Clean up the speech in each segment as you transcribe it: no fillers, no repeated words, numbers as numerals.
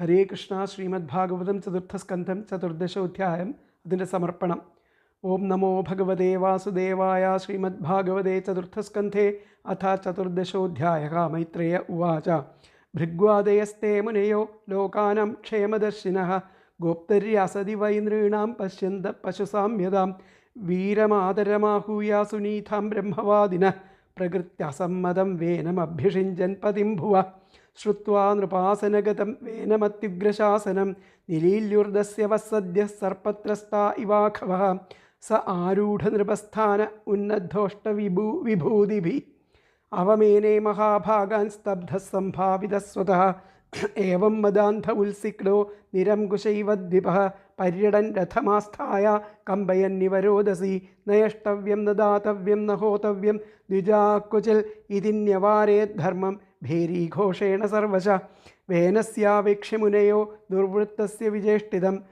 ഹരേ കൃഷ്ണ. ശ്രീമദ്ഭാഗവതം ചതുർത്ഥസ്കന്ധം ചതുർദശോധ്യായം. അതിൻ്റെ സമർപ്പണം. ഓം നമോ ഭഗവതേ വാസുദേവായ. ശ്രീമദ്ഭാഗവതേ ചതുർത്ഥസ്കന്ധേ അഥ ചതുർദശോധ്യായ. മൈത്രേയ ഉവാച. ഭൃഗ്വാദയസ്തേ മുനയോ ലോകാനാം ക്ഷേമദർശിനഃ ഗോപ്തര്യാസതി വൈ നൃണാം പശ്യന്ത പശുസാമ്യതാം വീരമാതരമാഹൂയ സുനീതാം ബ്രഹ്മവാദിനഃ പ്രകൃത്യസമ്മതം വേനമഭ്യഷിഞ്ചൻ പതിം ഭുവ ശ്രുത്വാ നൃപാസനഗതം വേനമത്യുഗ്രശാസനം നിലീല്യുർദസ്യ വസ്സദ്യ സർപ്പത്രസ്താ ഇവാഖവഃ സ ആരൂഢനൃപസ്ഥാന ഉന്നദ്ധോഷ്ടവിഭൂതിഭി അവമേനേ മഹാഭാഗാൻ സ്തബ്ധഃ സംഭാവിതസ്വതഃ ഏവം മദാന്ധ ഉത്സിക്തോ നിരംകുശൈവ ദ്വിപഃ പര്യടൻ രഥമാസ്ഥായ കമ്പയന്നിവരോദസി നയഷ്ടവ്യം ന ദാതവ്യം ന ഹോതവ്യം ദ്വിജാക്വചിൽ ഇതി ന്യവാരേദ്ധർമ്മം ഭേരീഘോഷേണ സർവശ വേനസ്യാവേക്ഷ്യമുനയോ ദുർവൃത്തസ്യ വിചേഷ്ടിതം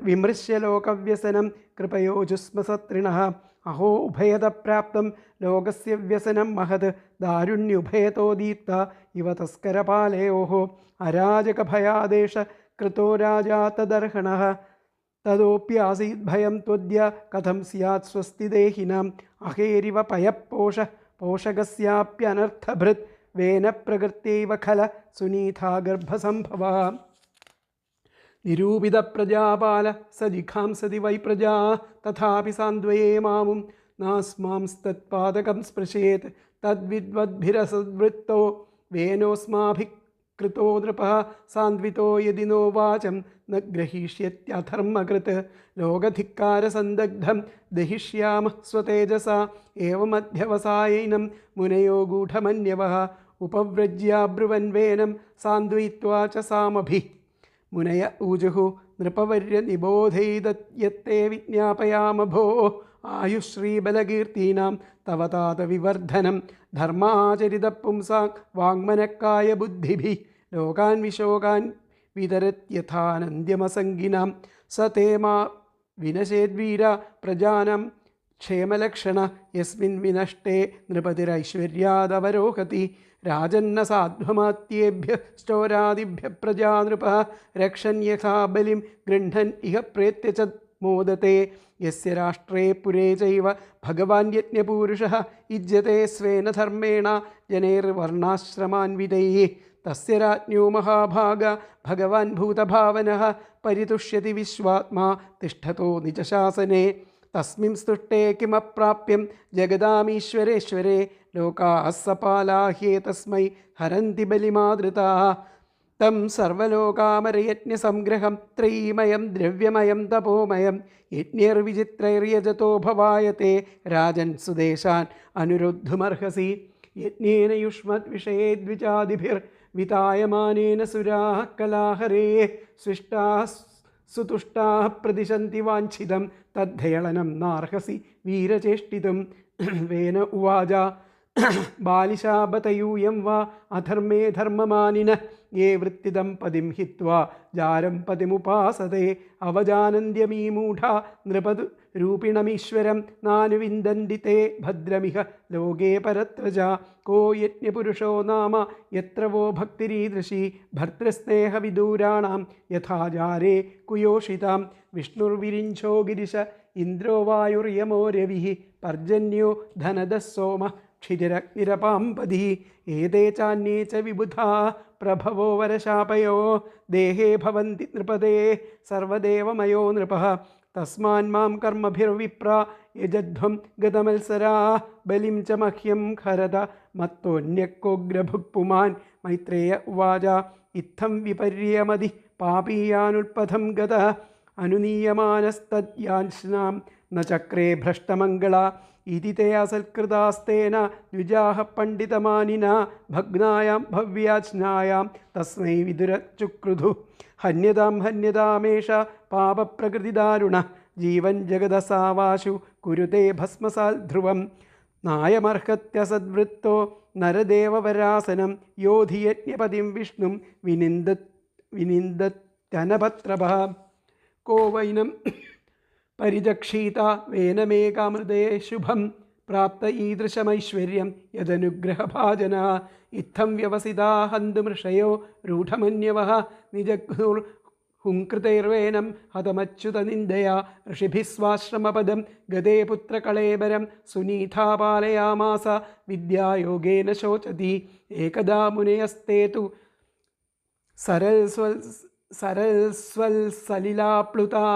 വിമൃശ്യ ലോകവ്യസനം കൃപയോജുസ്മസത്രിണഃ അഹോ ഉഭയത പ്രാപ്തം ലോകസ്യ വ്യസനം മഹത് ദാരുണ്യുഭയതോദീപ്ത ഇവ തസ്കരപാലയോः അരാജകഭയാദേശ കൃതോ രാജാ തദർഹണഃ തദോപ്യാസീത് ഭയം ത്വദ്യ കഥം സ്യാത് സ്വസ്തി ദേഹിനാം അഹേരിവ പയഃപോഷ പോഷകസ്യാപ്യനർത്ഥഭൃത് വേന പ്രകൃത്യൈവ ഖല സുനീതാ ഗർഭസംഭവ നിരൂപിത പ്രജാപാല സ ജിഘാംസതി വൈ പ്രജാ തഥാപി സാന്ത്വയേ മാമും നാസ്മാംസ്തത്പാദകം സ്പൃശേത് തദ്വിദ്വദ്ഭിരസദ്വൃത്തോ വേനോസ്മാഭികൃതോ നൃപഃ സാന്ത്വിതോ യദി നോ വാചം ന ഗ്രഹീഷ്യത്യധർമ്മകൃത് ലോകധിക്കാരസന്ദഗ്ധം ദഹിഷ്യാമഃ സ്വതേജസാ ഏവമധ്യവസായൈനം മുനയോ ഗൂഢമന്യവഃ ഉപവ്രജ്യാബ്രുവൻ വേനം സാന്ത്വയിത്വാ ച സാമഭി മുനയ ഊജുഹു നൃപവർയ നിബോധൈതയത്തെ വിജ്ഞാപയാമ ഭോ ആയുശ്രീബലകീർത്തീനാം തവ താത വിവർദ്ധനം ധർമാചരിത പുംസാം വാങ്മനക്കായ ബുദ്ധിഭി ലോകാൻ വിശോകാൻ വിതരത്യഥാനന്ദ്യമസംഗിനാം സ തേമാ വിനശേദ്വീര പ്രജാനം ക്ഷേമലക്ഷണ യസ്മിൻ വിനഷ്ടേ നൃപതിരൈശ്വര്യാദവരോഹതി രാജന്ന സാധ്വമാത്യേഭ്യ സ്റ്റോരാദിഭ്യ പ്രജാനൃപഃ രക്ഷൻ യഥാ ബലിം ഗൃഹ്ണൻ ഇഹ പ്രേത്യ ച മോദത്തെ യസ്യ രാഷ്ട്രേ പുരേ ചൈവ ഭഗവാൻ യജ്ഞപൂരുഷഃ യുജ്യത്തെ സ്വേന ധർമ്മേണ ജനൈർവർണ്ണാശ്രമാൻവിതൈഃ തസ്യ രാജ്ഞോ മഹാഭാഗ ഭഗവാൻ ഭൂതഭാവനഃ പരിതുഷ്യതി വിശ്വാത്മാ തിഷ്ഠതോ നിജശാസനേ തസ്മിൻ സ്തുഷ്ടേ കിമപ്രാപ്യം ജഗദാമീശ്വരേശ്വരേ ലോകാഃ സപാലാഹ്യേതസ്മൈ ഹരന്തി ബലിമാദൃതാഃ തം സർവലോകാമരയജ്ഞസംഗ്രഹം ത്രയീമയം ദ്രവ്യമയം തപോമയം യജ്ഞൈർവിചിത്രൈർയജതോ ഭവായത്തെ രാജൻ സുദേശാൻ അനുരുദ്ധുമർഹസി യജ്ഞേന യുഷ്മദ്വിഷയേ ദ്വിജാദിഭിർവിതായമാനേന സുരാഃ കലാഹരേ സ്വിഷ്ടാഃ സുതുഷ്ടാഃ പ്രതിശന്തി വാഞ്ചിതം തദ്ധേളനം നാർഹസി വീരചേഷ്ടിതും വേന ഉവാച ബാലിശാപതയൂയം വാ അധർമ്മേ ധർമ്മമാനിനഃ യേ വൃത്തിദം പതിം ഹിത്വാ ജാരം പതിമുപാസതേ അവജാനന്ത്യമീമൂഢാ നൃപതു രൂപിണമീശ്വരം നാനുവിന്ദന്തി തേ ഭദ്രമിഹ ലോകേ പരത്രജ കോ യജ്ഞപുരുഷോ നാമ യത്ര വോ ഭക്തിരീദൃശി ഭർതൃസ്നേഹവിദൂരാണാം യഥാജാരേ കുയോഷിതാം വിഷ്ണുർവിരിഞ്ചോ ഗിരിശ ഇന്ദ്രോ വായുർയമോ രവിഃ പർജന്യോ ധനദഃ സോമഃ ക്ഷിതിരഗ്നിരപാംപതി ഏതേ ചാന്യേ ച വിബുധാ പ്രഭവോ വരശാപയോ ദേഹേ ഭവന്തി നൃപതേ സർവദേവമയോ നൃപഃ തസ്മാൻ മാം കർമ്മഭിർവിപ്ര യജധ്വം ഗതമത്സരാ ബലിം ച മഹ്യം ഖരത മത്തോന്യക്കോഗ്രഭുക്പുമാൻ മൈത്രേയ ഉവാച ഇത്തം വിപര്യമതി പാപീയാനുൽപഥം ഗതഃ അനുനീയമാനസ്തദ്യാൻസ്നാം ന ചക്രേ ഭ്രഷ്ടമംഗള ഇതി തേ അസൽകൃതാസ്തേന ദ്വിജാഃ പണ്ഡിതമാനിന ഭഗ്നായാം ഭവ്യാജ്ഞായാം തസ്മൈ വിദുരചുക്രുധു ഹന്യതാമേഷ പാപപ്രകൃതിദാരുണ ജീവൻ ജഗദസാവാശു കുരുതേ ഭസ്മസാൽ ധ്രുവം നായമർഹത്യസദ്വൃത്തോ നരദേവവരാസനം യോധിയജ്ഞപതിം വിഷ്ണും വിനിന്ദത്യനപത്രഭഃ കോ വൈനം പരിചക്ഷീത വേനമേകാമൃതേ ശുഭം പ്രാപ്ത ഈദൃശമൈശ്വര്യം യദനുഗ്രഹഭാജന ഇത്തം വ്യവസിതാ ഹന്തുമൃഷയോ രൂഢമന്യവഃ നിജഗ്നുർ ഹുംകൃതൈർവേനം ഹതമച്യുതനിന്ദയാ ഋഷിഭിः സ്വാശ്രമപദം ഗതേ പുത്രകളേബരം സുനീതാ പാലയാമാസ വിദ്യായോഗേന ശോചതി ഏകദാ മുനയസ്തേ തു സരൽസ്വൽസലിലാപ്ലുതാ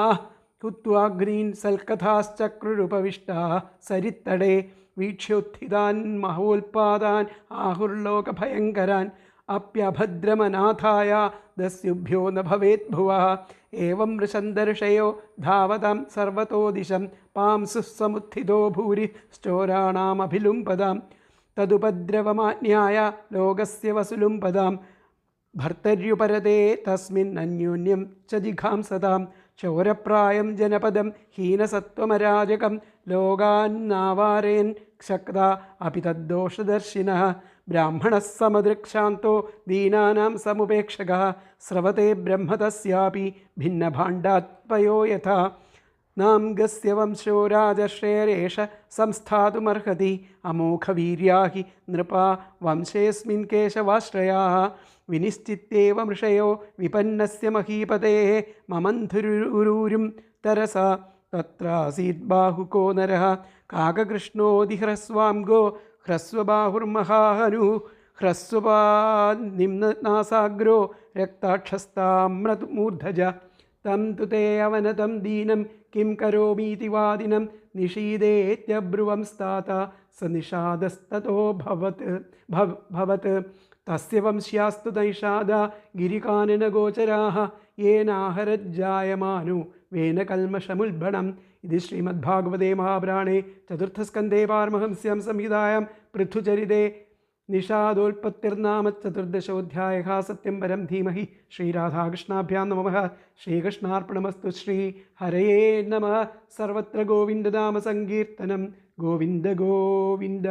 ഹുത്വാഗ്നീൻ സൽക്കഥാശ്ചക്രുരുപവിഷ്ടാ സരിത്തടേ വീക്ഷ്യോത്ഥിതാൻ മഹോൽപാദാൻ ആഹുർലോകഭയങ്കരാൻ അപ്യഭദ്രമനാഥായ ദസ്യുഭ്യോ ന ഭവേത് ഭുവഃ ഏവം ഋഷന്തർഷയോ ധാവതാം സർവതോ ദിശം പാംസുഃ സമുത്ഥിതോ ഭൂരി ശ്ചോരാണാമഭിലുംപദാം തദുപദ്രവമാജ്ഞായ ലോകസ്യ വസുലുംപദാം ഭർത്തര്യുപരതേ തസ്മിൻ അന്യോന്യം ച ജിഘാംസതാം ചൗരപ്രായം ജനപദം ഹീനസത്വമരാജകം ലോകാന്നാവാരേൻ ശക്ത അപി തദ്ദോഷദർശിനഃ ബ്രാഹ്മണഃ സമദൃക്ശാന്തോ ദീനാനാം സമുപേക്ഷകഃ സ്രവത്തെ ബ്രഹ്മ തസ്യാപി ഭിന്നഭാണ്ഡാത്പയോ യഥാ നാംഗസ്യ വംശോ രാജശ്രേയേഷ സംസ്ഥാതുമർഹതി അമോഘവീര്യാ ഹി നൃപാ വംശേऽസ്മിൻ കേശവാശ്രയാः വിനിശ്ചിത്യേവ മൃഷയോ വിപന്നസ്യ മഹീപതേः മമന്ധുരുരും തരസാ തത്രാസീത് ബാഹുകോ നരഃ കാകകൃഷ്ണോദിഹ്രസ്വാംഗോ ഹ്രസ്വബാഹുർമഹാഹനു ഹ്രസ്വപാനിമ്നാസാഗ്രോ രക്താക്ഷസ്താമ്രമൂർധജ തം തു തേ അവനതം ദീനം കിം കരോമീതി വാദിനം നിഷീദേത്യബ്രുവംസ്താത സ നിഷാദസ്തതോ ഭവത് തസ്യ വംശ്യാസ്തു നൈഷാദ ഗിരികാനനഗോചരാः യേനാഹരജ്ജായമാനോ വേന കൽമഷമുൽബണം ഇത് ശ്രീമദ്ഭാഗവതേ മഹാപുരാണേ ചതുർത്ഥസ്കന്ധേ പാരമഹംസ്യാം സംഹിതായാം പൃഥുചരിതേ നിഷാദോൽപത്തിർനാമ ചതുർദശോധ്യായഃ സത്യം പരം ധീമഹി ശ്രീരാധാകൃഷ്ണാഭ്യാം നമഃ ശ്രീകൃഷ്ണാർപ്പണമസ്തു ശ്രീ ഹരയേ നമഃ സർവത്ര ഗോവിന്ദനാമ സങ്കീർത്തനം ഗോവിന്ദ ഗോവിന്ദ.